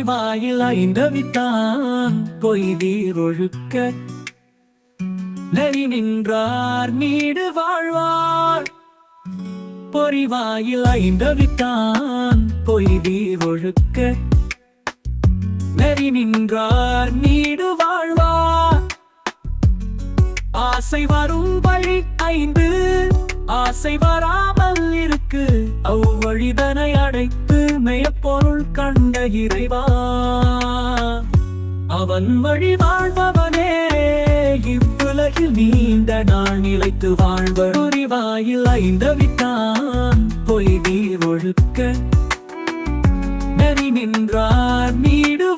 பொறிவாயில் ஐந்தவித்தான் பொய்தீர் ஒழுக்க நெறி நின்றார் நீடு வாழ்வார். பொறிவாயில் ஐந்தவித்தான் பொய்தீர் ஒழுக்க நெறி நின்றார் நீடு வாழ்வார். ஆசை வரும் வழி ஐந்து ஆசை வராமல் இருக்கு அவ்வழிதனை அடைத்து மெய்ப்பொருள் கண்ட இறைவா. அவன் வழி வாழ்பவனே இவ்வுலகில் நீண்ட நாள் நிலைத்து வாழ்வர். பொறிவாயில் ஐந்தவித்தான் பொய்தீர் ஒழுக்க நெறி நின்றார் நீடு